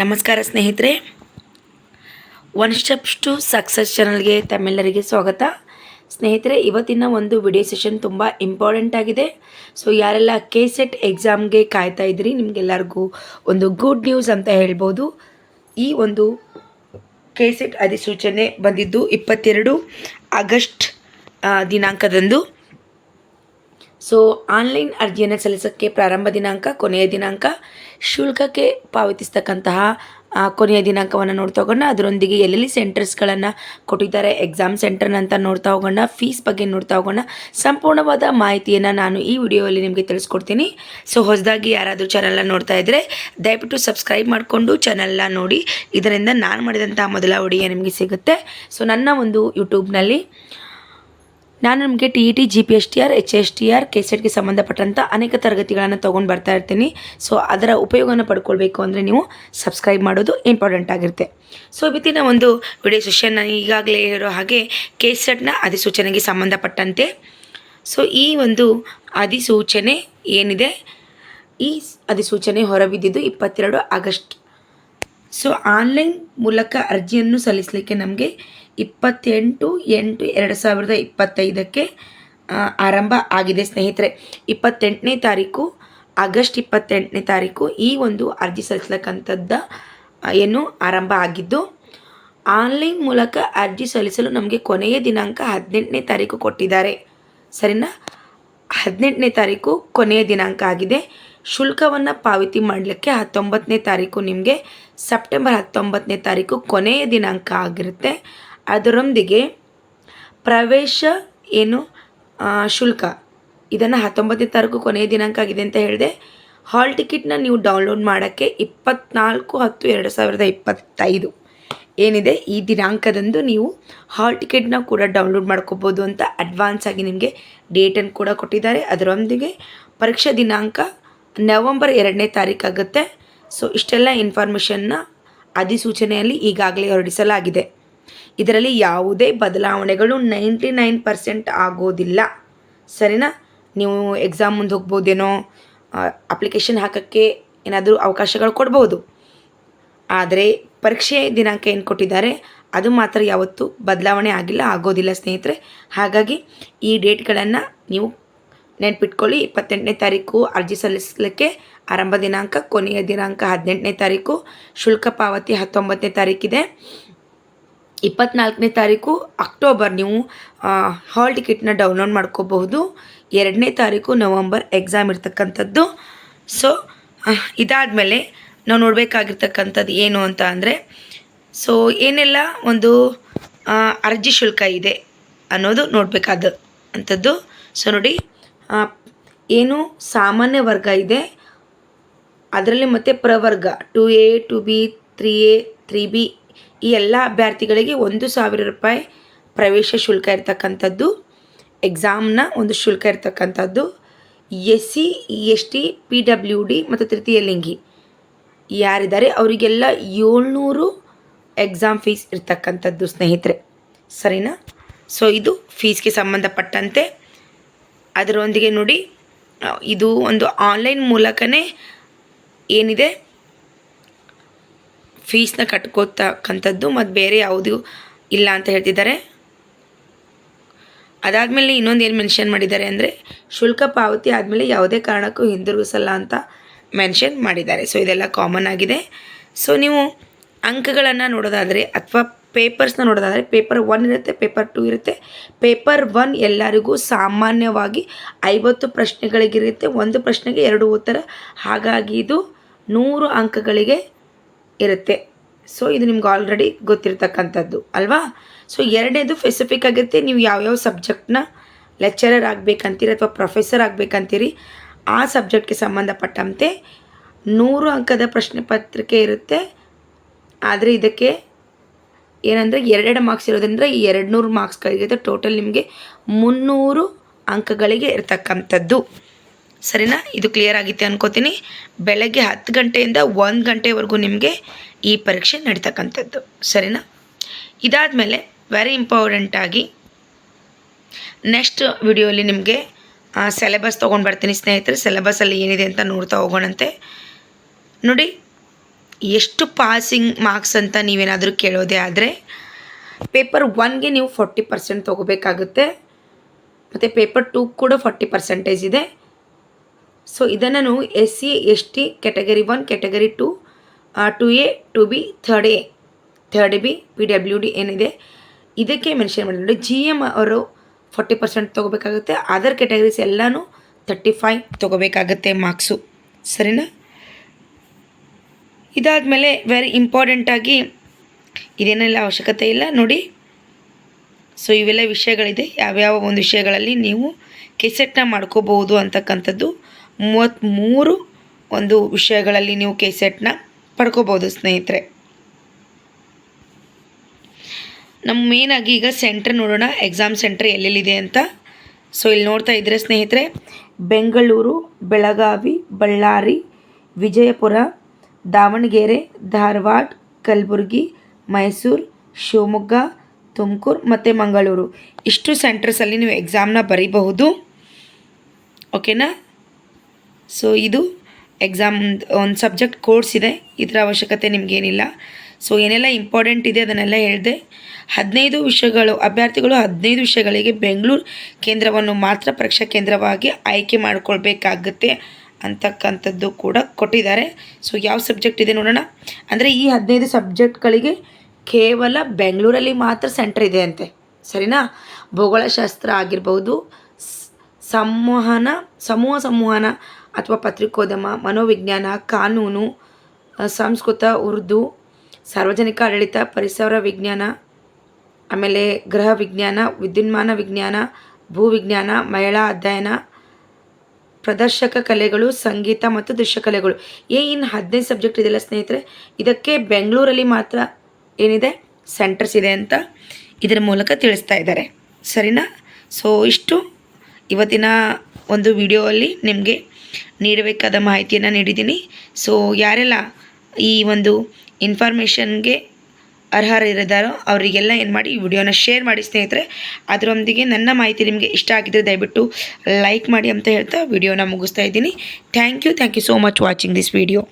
ನಮಸ್ಕಾರ ಸ್ನೇಹಿತರೆ, one steps to success ಚಾನಲ್ಗೆ ತಮ್ಮೆಲ್ಲರಿಗೆ ಸ್ವಾಗತ. ಸ್ನೇಹಿತರೆ, ಇವತ್ತಿನ ಒಂದು ವಿಡಿಯೋ ಸೆಷನ್ ತುಂಬ ಇಂಪಾರ್ಟೆಂಟ್ ಆಗಿದೆ. ಸೊ ಯಾರೆಲ್ಲ KCET ಎಕ್ಸಾಮ್ಗೆ ಕಾಯ್ತಾ ಇದ್ದೀರಿ, ನಿಮಗೆಲ್ಲರಿಗೂ ಒಂದು ಗುಡ್ ನ್ಯೂಸ್ ಅಂತ ಹೇಳ್ಬೋದು. ಈ ಒಂದು KCET ಅಧಿಸೂಚನೆ ಬಂದಿದ್ದು 22 ಆಗಸ್ಟ್ ದಿನಾಂಕದಂದು. ಸೊ ಆನ್ಲೈನ್ ಅರ್ಜಿಯನ್ನು ಸಲ್ಲಿಸೋಕ್ಕೆ ಪ್ರಾರಂಭ ದಿನಾಂಕ, ಕೊನೆಯ ದಿನಾಂಕ, ಶುಲ್ಕಕ್ಕೆ ಪಾವತಿಸ್ತಕ್ಕಂತಹ ಕೊನೆಯ ದಿನಾಂಕವನ್ನು ನೋಡ್ತಾ ಹೋಗೋಣ. ಅದರೊಂದಿಗೆ ಎಲ್ಲೆಲ್ಲಿ ಸೆಂಟರ್ಸ್ಗಳನ್ನು ಕೊಟ್ಟಿದ್ದಾರೆ, ಎಕ್ಸಾಮ್ ಸೆಂಟರ್ನ ಅಂತ ನೋಡ್ತಾ ಹೋಗೋಣ, ಫೀಸ್ ಬಗ್ಗೆ ನೋಡ್ತಾ ಹೋಗೋಣ. ಸಂಪೂರ್ಣವಾದ ಮಾಹಿತಿಯನ್ನು ನಾನು ಈ ವಿಡಿಯೋದಲ್ಲಿ ನಿಮಗೆ ತಿಳಿಸ್ಕೊಡ್ತೀನಿ. ಸೊ ಹೊಸದಾಗಿ ಯಾರಾದರೂ ಚಾನಲ್ನ ನೋಡ್ತಾ ಇದ್ದರೆ ದಯವಿಟ್ಟು ಸಬ್ಸ್ಕ್ರೈಬ್ ಮಾಡಿಕೊಂಡು ಚಾನಲ್ನ ನೋಡಿ. ಇದರಿಂದ ನಾನು ಮಾಡಿದಂಥ ಮೊದಲ ವಿಡಿಯೋ ನಿಮಗೆ ಸಿಗುತ್ತೆ. ಸೊ ನನ್ನ ಒಂದು ಯೂಟ್ಯೂಬ್ನಲ್ಲಿ ನಾನು ನಿಮಗೆ TET, GPSTR, HSTR, KCETಗೆ ಸಂಬಂಧಪಟ್ಟಂಥ ಅನೇಕ ತರಗತಿಗಳನ್ನು ತೊಗೊಂಡು ಬರ್ತಾ ಇರ್ತೀನಿ. ಸೊ ಅದರ ಉಪಯೋಗನ ಪಡ್ಕೊಳ್ಬೇಕು ಅಂದರೆ ನೀವು ಸಬ್ಸ್ಕ್ರೈಬ್ ಮಾಡೋದು ಇಂಪಾರ್ಟೆಂಟ್ ಆಗಿರುತ್ತೆ. ಸೊ ಇವತ್ತಿನ ಒಂದು ವಿಡಿಯೋ ಸೆಷನ್ ಈಗಾಗಲೇ ಇರೋ ಹಾಗೆ KCETನ ಅಧಿಸೂಚನೆಗೆ ಸಂಬಂಧಪಟ್ಟಂತೆ. ಸೊ ಈ ಒಂದು ಅಧಿಸೂಚನೆ ಏನಿದೆ, ಈ ಅಧಿಸೂಚನೆ ಹೊರಬಿದ್ದಿದ್ದು 22 ಆಗಸ್ಟ್. ಸೊ ಆನ್ಲೈನ್ ಮೂಲಕ ಅರ್ಜಿಯನ್ನು ಸಲ್ಲಿಸಲಿಕ್ಕೆ ನಮಗೆ 28/8/2025 ಆರಂಭ ಆಗಿದೆ ಸ್ನೇಹಿತರೆ. 28ನೇ ತಾರೀಕು, ಆಗಸ್ಟ್ 28ನೇ ತಾರೀಕು ಈ ಒಂದು ಅರ್ಜಿ ಸಲ್ಲಿಸತಕ್ಕಂಥದ್ದು ಏನು ಆರಂಭ ಆಗಿದ್ದು. ಆನ್ಲೈನ್ ಮೂಲಕ ಅರ್ಜಿ ಸಲ್ಲಿಸಲು ನಮಗೆ ಕೊನೆಯ ದಿನಾಂಕ 18ನೇ ತಾರೀಕು ಕೊಟ್ಟಿದ್ದಾರೆ. ಸರಿನಾ? 18ನೇ ತಾರೀಕು ಕೊನೆಯ ದಿನಾಂಕ ಆಗಿದೆ. ಶುಲ್ಕವನ್ನು ಪಾವತಿ ಮಾಡಲಿಕ್ಕೆ 19ನೇ ತಾರೀಕು, ನಿಮಗೆ ಸೆಪ್ಟೆಂಬರ್ 19ನೇ ತಾರೀಕು ಕೊನೆಯ ದಿನಾಂಕ ಆಗಿರುತ್ತೆ. ಅದರೊಂದಿಗೆ ಪ್ರವೇಶ ಶುಲ್ಕ, ಇದನ್ನು 19ನೇ ತಾರೀಕು ಕೊನೆಯ ದಿನಾಂಕ ಆಗಿದೆ ಅಂತ ಹೇಳಿದೆ. ಹಾಲ್ ಟಿಕೆಟ್ನ ನೀವು ಡೌನ್ಲೋಡ್ ಮಾಡೋಕ್ಕೆ 24/10/2025 ಏನಿದೆ ಈ ದಿನಾಂಕದಂದು ನೀವು ಹಾಲ್ ಟಿಕೆಟ್ನ ಕೂಡ ಡೌನ್ಲೋಡ್ ಮಾಡ್ಕೋಬೋದು ಅಂತ ಅಡ್ವಾನ್ಸ್ ಆಗಿ ನಿಮಗೆ ಡೇಟನ್ನು ಕೂಡ ಕೊಟ್ಟಿದ್ದಾರೆ. ಅದರೊಂದಿಗೆ ಪರೀಕ್ಷಾ ದಿನಾಂಕ ನವೆಂಬರ್ 2ನೇ ತಾರೀಕು ಆಗುತ್ತೆ. ಸೊ ಇಷ್ಟೆಲ್ಲ ಇನ್ಫಾರ್ಮೇಷನ್ನ ಅಧಿಸೂಚನೆಯಲ್ಲಿ ಈಗಾಗಲೇ ಹೊರಡಿಸಲಾಗಿದೆ. ಇದರಲ್ಲಿ ಯಾವುದೇ ಬದಲಾವಣೆಗಳು 99% ಆಗೋದಿಲ್ಲ. ಸರಿನಾ? ನೀವು ಎಕ್ಸಾಮ್ ಮುಂದೆ ಹೋಗ್ಬೋದೇನೋ, ಅಪ್ಲಿಕೇಶನ್ ಹಾಕೋಕ್ಕೆ ಏನಾದರೂ ಅವಕಾಶಗಳು ಕೊಡ್ಬೋದು. ಆದರೆ ಪರೀಕ್ಷೆ ದಿನಾಂಕ ಏನು ಕೊಟ್ಟಿದ್ದಾರೆ ಅದು ಮಾತ್ರ ಯಾವತ್ತೂ ಬದಲಾವಣೆ ಆಗೋದಿಲ್ಲ ಸ್ನೇಹಿತರೆ. ಹಾಗಾಗಿ ಈ ಡೇಟ್ಗಳನ್ನು ನೀವು ನೆನ್ಪಿಟ್ಕೊಳ್ಳಿ. 28ನೇ ತಾರೀಕು ಅರ್ಜಿ ಸಲ್ಲಿಸಲಿಕ್ಕೆ ಆರಂಭ ದಿನಾಂಕ, ಕೊನೆಯ ದಿನಾಂಕ 18ನೇ ತಾರೀಕು, ಶುಲ್ಕ ಪಾವತಿ 19ನೇ ತಾರೀಕಿದೆ. 24ನೇ ತಾರೀಕು ಅಕ್ಟೋಬರ್ ನೀವು ಹಾಲ್ ಟಿಕೆಟ್ನ ಡೌನ್ಲೋಡ್ ಮಾಡ್ಕೋಬಹುದು. 2ನೇ ತಾರೀಕು ನವಂಬರ್ ಎಕ್ಸಾಮ್ ಇರ್ತಕ್ಕಂಥದ್ದು. ಸೊ ಇದಾದಮೇಲೆ ನಾವು ನೋಡಬೇಕಾಗಿರ್ತಕ್ಕಂಥದ್ದು ಏನು ಅಂತ ಅಂದರೆ, ಸೊ ಏನೆಲ್ಲ ಒಂದು ಅರ್ಜಿ ಶುಲ್ಕ ಇದೆ ಅನ್ನೋದು ನೋಡಬೇಕಾದ ಅಂಥದ್ದು. ಸೊ ನೋಡಿ, ಏನು ಸಾಮಾನ್ಯ ವರ್ಗ ಇದೆ ಅದರಲ್ಲಿ, ಮತ್ತು ಪ್ರವರ್ಗ 2A, 2B, 3A, 3B ಈ ಎಲ್ಲ ಅಭ್ಯರ್ಥಿಗಳಿಗೆ 1,000 ರೂಪಾಯಿ ಪ್ರವೇಶ ಶುಲ್ಕ ಇರ್ತಕ್ಕಂಥದ್ದು, ಎಕ್ಸಾಮ್ನ ಒಂದು ಶುಲ್ಕ ಇರ್ತಕ್ಕಂಥದ್ದು. SC, ST, PWD ಮತ್ತು ತೃತೀಯ ಲಿಂಗಿ ಯಾರಿದ್ದಾರೆ ಅವರಿಗೆಲ್ಲ 700 ಎಕ್ಸಾಮ್ ಫೀಸ್ ಇರ್ತಕ್ಕಂಥದ್ದು ಸ್ನೇಹಿತರೆ. ಸರಿನಾ? ಸೊ ಇದು ಫೀಸ್ಗೆ ಸಂಬಂಧಪಟ್ಟಂತೆ. ಅದರೊಂದಿಗೆ ನೋಡಿ, ಇದು ಒಂದು ಆನ್ಲೈನ್ ಮೂಲಕನೇ ಏನಿದೆ ಫೀಸ್ನ ಕಟ್ಕೋತಕ್ಕಂಥದ್ದು, ಮತ್ತು ಬೇರೆ ಯಾವುದೂ ಇಲ್ಲ ಅಂತ ಹೇಳ್ತಿದ್ದಾರೆ. ಅದಾದಮೇಲೆ ಇನ್ನೊಂದು ಏನು ಮೆನ್ಷನ್ ಮಾಡಿದ್ದಾರೆ ಅಂದರೆ, ಶುಲ್ಕ ಪಾವತಿ ಆದಮೇಲೆ ಯಾವುದೇ ಕಾರಣಕ್ಕೂ ಹಿಂದಿರುಗಿಸಲ್ಲ ಅಂತ ಮೆನ್ಷನ್ ಮಾಡಿದ್ದಾರೆ. ಸೊ ಇದೆಲ್ಲ ಕಾಮನ್ ಆಗಿದೆ. ಸೊ ನೀವು ಅಂಕಗಳನ್ನು ನೋಡೋದಾದರೆ ಅಥವಾ ಪೇಪರ್ಸ್ನ ನೋಡೋದಾದರೆ, ಪೇಪರ್ 1 ಇರುತ್ತೆ, ಪೇಪರ್ 2 ಇರುತ್ತೆ. ಪೇಪರ್ 1 ಎಲ್ಲರಿಗೂ ಸಾಮಾನ್ಯವಾಗಿ 50 ಪ್ರಶ್ನೆಗಳಿಗಿರುತ್ತೆ, ಒಂದು ಪ್ರಶ್ನೆಗೆ 2 ಉತ್ತರ. ಹಾಗಾಗಿ ಇದು 100 ಅಂಕಗಳಿಗೆ ಇರುತ್ತೆ. ಸೊ ಇದು ನಿಮ್ಗೆ ಆಲ್ರೆಡಿ ಗೊತ್ತಿರ್ತಕ್ಕಂಥದ್ದು ಅಲ್ವಾ? ಸೊ ಎರಡನೇದು ಸ್ಪೆಸಿಫಿಕ್ ಆಗಿರುತ್ತೆ. ನೀವು ಯಾವ್ಯಾವ ಸಬ್ಜೆಕ್ಟ್ನ ಲೆಕ್ಚರರ್ ಆಗಬೇಕಂತೀರಿ ಅಥವಾ ಪ್ರೊಫೆಸರ್ ಆಗಬೇಕಂತೀರಿ ಆ ಸಬ್ಜೆಕ್ಟ್ಗೆ ಸಂಬಂಧಪಟ್ಟಂತೆ 100 ಅಂಕದ ಪ್ರಶ್ನೆ ಪತ್ರಿಕೆ ಇರುತ್ತೆ. ಆದರೆ ಇದಕ್ಕೆ ಏನಂದರೆ 2 ಮಾರ್ಕ್ಸ್ ಇರೋದ್ರಿಂದ 200 ಮಾರ್ಕ್ಸ್ಗಳಿರುತ್ತೆ. ಟೋಟಲ್ ನಿಮಗೆ 300 ಅಂಕಗಳಿಗೆ ಇರ್ತಕ್ಕಂಥದ್ದು. ಸರಿನಾ? ಇದು ಕ್ಲಿಯರ್ ಆಗಿತ್ತೆ ಅನ್ಕೋತೀನಿ. ಬೆಳಗ್ಗೆ 10 ಗಂಟೆಯಿಂದ 1 ಗಂಟೆವರೆಗೂ ನಿಮಗೆ ಈ ಪರೀಕ್ಷೆ ನಡೀತಕ್ಕಂಥದ್ದು. ಸರಿನಾ? ಇದಾದಮೇಲೆ ವೆರಿ ಇಂಪಾರ್ಟೆಂಟಾಗಿ ನೆಕ್ಸ್ಟ್ ವಿಡಿಯೋಲಿ ನಿಮಗೆ ಸಿಲೆಬಸ್ ತೊಗೊಂಡು ಬರ್ತೀನಿ ಸ್ನೇಹಿತರೆ. ಸಿಲೆಬಸಲ್ಲಿ ಏನಿದೆ ಅಂತ ನೋಡ್ತಾ ಹೋಗೋಣಂತೆ. ನೋಡಿ, ಎಷ್ಟು ಪಾಸಿಂಗ್ ಮಾರ್ಕ್ಸ್ ಅಂತ ನೀವೇನಾದರೂ ಕೇಳೋದೇ ಆದರೆ ಪೇಪರ್ 1ಗೆ ನೀವು 40% ತೊಗೋಬೇಕಾಗುತ್ತೆ, ಮತ್ತು ಪೇಪರ್ 2 ಕೂಡ 40% ಇದೆ. ಸೊ ಇದನ್ನು ನಾವು SC ST category 1 category 2 2A 2B 3rd B PWD ಏನಿದೆ ಇದಕ್ಕೆ ಮೆನ್ಷನ್ ಮಾಡಿದ್ರೆ GM ಅವರು 40% ತೊಗೋಬೇಕಾಗುತ್ತೆ. ಅದರ್ ಕ್ಯಾಟಗರೀಸ್ ಎಲ್ಲನೂ 35 ತೊಗೋಬೇಕಾಗುತ್ತೆ ಮಾರ್ಕ್ಸು, ಸರಿನಾ. ಇದಾದಮೇಲೆ ವೆರಿ ಇಂಪಾರ್ಟೆಂಟಾಗಿ ಇದೇನೆಲ್ಲ ಅವಶ್ಯಕತೆ ಇಲ್ಲ ನೋಡಿ. ಸೊ ಇವೆಲ್ಲ ವಿಷಯಗಳಿದೆ, ಯಾವ್ಯಾವ ಒಂದು ವಿಷಯಗಳಲ್ಲಿ ನೀವು ಕೆಸೆಟ್ನ ಮಾಡ್ಕೋಬಹುದು ಅಂತಕ್ಕಂಥದ್ದು 33 ಒಂದು ವಿಷಯಗಳಲ್ಲಿ ನೀವು ಕೆಸೆಟ್ನ ಪಡ್ಕೋಬೋದು ಸ್ನೇಹಿತರೆ. ನಮ್ಮ ಮೇನಾಗಿ ಈಗ ಸೆಂಟ್ರ್ ನೋಡೋಣ, ಎಕ್ಸಾಮ್ ಸೆಂಟ್ರ್ ಎಲ್ಲೆಲ್ಲಿದೆ ಅಂತ. ಸೊ ಇಲ್ಲಿ ನೋಡ್ತಾ ಇದ್ದರೆ ಸ್ನೇಹಿತರೆ, ಬೆಂಗಳೂರು, ಬೆಳಗಾವಿ, ಬಳ್ಳಾರಿ, ವಿಜಯಪುರ, ದಾವಣಗೆರೆ, ಧಾರವಾಡ, ಕಲಬುರಗಿ, ಮೈಸೂರು, ಶಿವಮೊಗ್ಗ, ತುಮಕೂರು ಮತ್ತು ಮಂಗಳೂರು ಇಷ್ಟು ಸೆಂಟರ್ಸಲ್ಲಿ ನೀವು ಎಕ್ಸಾಮ್ನ ಬರೀಬಹುದು, ಓಕೆನಾ. ಸೊ ಇದು ಎಕ್ಸಾಮ್ ಒಂದು ಸಬ್ಜೆಕ್ಟ್ ಕೋರ್ಸ್ ಇದೆ, ಇದರ ಅವಶ್ಯಕತೆ ನಿಮಗೇನಿಲ್ಲ. ಸೊ ಏನೆಲ್ಲ ಇಂಪಾರ್ಟೆಂಟ್ ಇದೆ ಅದನ್ನೆಲ್ಲ ಹೇಳಿದೆ. 15 ವಿಷಯಗಳು, ಅಭ್ಯರ್ಥಿಗಳು 15 ವಿಷಯಗಳಿಗೆ ಬೆಂಗಳೂರು ಕೇಂದ್ರವನ್ನು ಮಾತ್ರ ಪರೀಕ್ಷಾ ಕೇಂದ್ರವಾಗಿ ಆಯ್ಕೆ ಮಾಡಿಕೊಳ್ಬೇಕಾಗುತ್ತೆ ಅಂತಕ್ಕಂಥದ್ದು ಕೂಡ ಕೊಟ್ಟಿದ್ದಾರೆ. ಸೊ ಯಾವ ಸಬ್ಜೆಕ್ಟ್ ಇದೆ ನೋಡೋಣ. ಅಂದರೆ ಈ 15 ಸಬ್ಜೆಕ್ಟ್ಗಳಿಗೆ ಕೇವಲ ಬೆಂಗಳೂರಲ್ಲಿ ಮಾತ್ರ ಸೆಂಟರ್ ಇದೆ ಅಂತೆ, ಸರಿನಾ. ಭೂಗೋಳಶಾಸ್ತ್ರ ಆಗಿರ್ಬೋದು, ಸಂವಹನ ಅಥವಾ ಪತ್ರಿಕೋದ್ಯಮ, ಮನೋವಿಜ್ಞಾನ, ಕಾನೂನು, ಸಂಸ್ಕೃತ, ಉರ್ದು, ಸಾರ್ವಜನಿಕ ಆಡಳಿತ, ಪರಿಸರ ವಿಜ್ಞಾನ, ಆಮೇಲೆ ಗೃಹ ವಿಜ್ಞಾನ, ವಿದ್ಯುನ್ಮಾನ ವಿಜ್ಞಾನ, ಭೂವಿಜ್ಞಾನ, ಮಹಿಳಾ ಅಧ್ಯಯನ, ಪ್ರದರ್ಶಕ ಕಲೆಗಳು, ಸಂಗೀತ ಮತ್ತು ದೃಶ್ಯಕಲೆಗಳು. ಇನ್ನು 15 ಸಬ್ಜೆಕ್ಟ್ ಇದೆಲ್ಲ ಸ್ನೇಹಿತರೆ, ಇದಕ್ಕೆ ಬೆಂಗಳೂರಲ್ಲಿ ಮಾತ್ರ ಏನಿದೆ ಸೆಂಟರ್ಸ್ ಇದೆ ಅಂತ ಇದರ ಮೂಲಕ ತಿಳಿಸ್ತಾ ಇದ್ದಾರೆ, ಸರಿನಾ. ಸೊ ಇಷ್ಟು ಇವತ್ತಿನ ಒಂದು ವಿಡಿಯೋಲ್ಲಿ ನಿಮಗೆ ನೀಡಬೇಕಾದ ಮಾಹಿತಿಯನ್ನು ನೀಡಿದ್ದೀನಿ. ಸೊ ಯಾರೆಲ್ಲ ಈ ಒಂದು ಇನ್ಫಾರ್ಮೇಷನ್ಗೆ ಅರ್ಹರಿದ್ದಾರೋ ಅವರಿಗೆಲ್ಲ ಏನು ಮಾಡಿ ಈ ವಿಡಿಯೋನ ಶೇರ್ ಮಾಡಿ ಸ್ನೇಹಿತರೆ. ಅದರೊಂದಿಗೆ ನನ್ನ ಮಾಹಿತಿ ನಿಮಗೆ ಇಷ್ಟ ಆಗಿದ್ದರೆ ದಯವಿಟ್ಟು ಲೈಕ್ ಮಾಡಿ ಅಂತ ಹೇಳ್ತಾ ವಿಡಿಯೋನ ಮುಗಿಸ್ತಾ ಇದ್ದೀನಿ. Thank you so much watching this video.